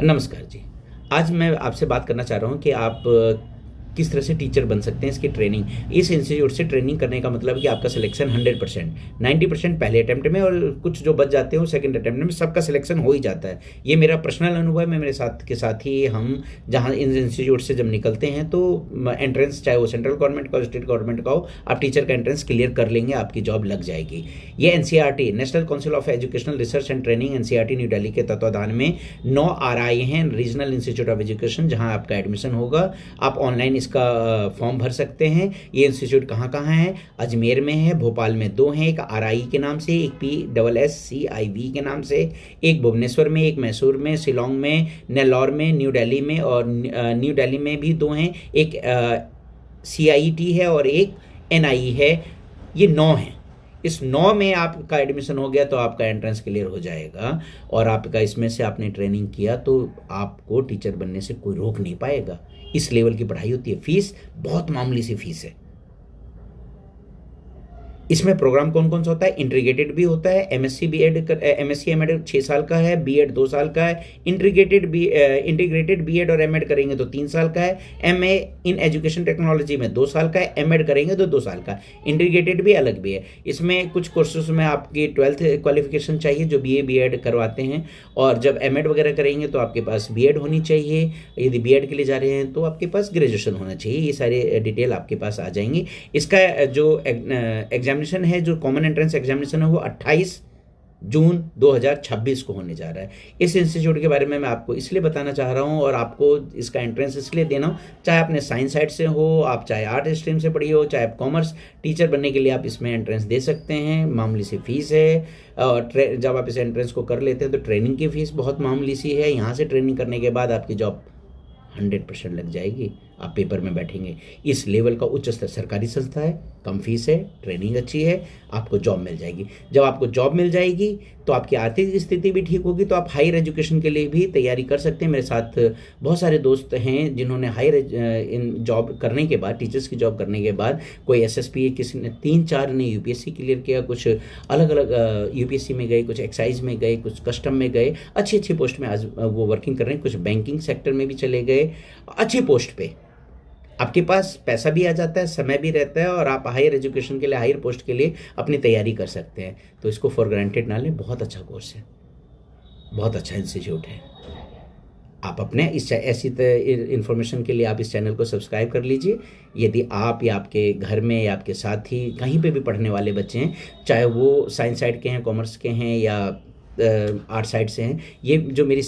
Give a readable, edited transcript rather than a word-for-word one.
नमस्कार जी। आज मैं आपसे बात करना चाह रहा हूँ कि आप किस तरह से टीचर बन सकते हैं, इसकी ट्रेनिंग। इस इंस्टीट्यूट से ट्रेनिंग करने का मतलब है कि आपका सिलेक्शन 100%, 90% पहले अटेम्प्ट में और कुछ जो बच जाते हैं वो सेकंड अटेम्प्ट में सबका सिलेक्शन हो ही जाता है। ये मेरा पर्सनल अनुभव है। मैं मेरे साथ के साथ ही हम जहाँ इन इंस्टीट्यूट से जब निकलते हैं तो एंट्रेंस चाहे वो सेंट्रल गवर्नमेंट का हो, स्टेट गवर्नमेंट का हो, आप टीचर का एंट्रेंस क्लियर कर लेंगे, आपकी जॉब लग जाएगी। ये NCERT national council of educational research and training NCERT new Delhi के तत्वाधान में 9 आरआई हैं, रीजनल इंस्टीट्यूट ऑफ एजुकेशन, जहां आपका एडमिशन होगा। आप ऑनलाइन इसका फॉर्म भर सकते हैं। ये इंस्टीट्यूट कहाँ कहाँ है? अजमेर में है, भोपाल में 2 हैं, एक आरआई के नाम से, एक PSSCIV के नाम से, एक भुवनेश्वर में, एक मैसूर में, शिलोंग में, नेल्लौर में, न्यू दिल्ली में, और न्यू दिल्ली में भी 2 हैं, एक CIT है और एक NIE है। ये 9 हैं। इस 9 में आपका एडमिशन हो गया तो आपका एंट्रेंस क्लियर हो जाएगा, और आपका इसमें से आपने ट्रेनिंग किया तो आपको टीचर बनने से कोई रोक नहीं पाएगा। इस लेवल की पढ़ाई होती है। फीस बहुत मामूली सी फीस है। इसमें प्रोग्राम कौन कौन सा होता है? इंटीग्रेटेड भी होता है, MSc MAd 6 साल का है, B.Ed 2 साल का है, इंटीग्रेटेड B.Ed और M.Ed करेंगे तो 3 साल का है, MA इन एजुकेशन टेक्नोलॉजी में 2 साल का है, M.Ed करेंगे तो 2 साल का। इंटीग्रेटेड भी अलग भी है। इसमें कुछ कोर्सेज में आपकी 12th क्वालिफिकेशन चाहिए जो BA B.Ed करवाते हैं, और जब M.Ed वगैरह करेंगे तो आपके पास B.Ed होनी चाहिए। यदि B.Ed के लिए जा रहे हैं तो आपके पास ग्रेजुएशन होना चाहिए। ये सारे डिटेल आपके पास आ जाएंगी। इसका जो एग्जामिनेशन है, जो कॉमन एंट्रेंस एग्जामिनेशन है, वो 28 जून 2026 को होने जा रहा है। इस इंस्टीट्यूट के बारे में मैं आपको इसलिए बताना चाह रहा हूँ, और आपको इसका एंट्रेंस इसलिए देना हो, चाहे आपने साइंस साइड से हो, आप चाहे आर्ट स्ट्रीम से पढ़ी हो, चाहे आप कॉमर्स, टीचर बनने के लिए आप इसमें एंट्रेंस दे सकते हैं। मामूली सी फीस है, और जब आप इस एंट्रेंस को कर लेते हैं तो ट्रेनिंग की फीस बहुत मामूली सी है। यहाँ से ट्रेनिंग करने के बाद आपकी जॉब 100% लग जाएगी। आप पेपर में बैठेंगे। इस लेवल का उच्च स्तर सरकारी संस्था है, कम फीस है, ट्रेनिंग अच्छी है, आपको जॉब मिल जाएगी। जब आपको जॉब मिल जाएगी तो आपकी आर्थिक स्थिति भी ठीक होगी, तो आप हायर एजुकेशन के लिए भी तैयारी कर सकते हैं। मेरे साथ बहुत सारे दोस्त हैं जिन्होंने हायर इन जॉब करने के बाद, टीचर्स की जॉब करने के बाद, कोई SSP, किसी ने 3-4 ने UPSC क्लियर किया, कुछ अलग अलग UPSC में गए, कुछ एक्साइज में गए, कुछ कस्टम में गए, अच्छी अच्छी पोस्ट में आज वो वर्किंग कर रहे हैं। कुछ बैंकिंग सेक्टर में भी चले गए, अच्छी पोस्ट पे। आपके पास पैसा भी आ जाता है, समय भी रहता है, और आप हायर एजुकेशन के लिए, हायर पोस्ट के लिए अपनी तैयारी कर सकते हैं। तो इसको फॉर ग्रांटेड ना लें। बहुत अच्छा कोर्स है, बहुत अच्छा इंस्टीट्यूट है। आप अपने इस ऐसी इन्फॉर्मेशन के लिए आप इस चैनल को सब्सक्राइब कर लीजिए। यदि आप या आपके घर में या आपके साथ ही कहीं पे भी पढ़ने वाले बच्चे हैं, चाहे वो साइंस साइड के हैं, कॉमर्स के हैं, या आर्ट साइड से हैं, ये जो मेरी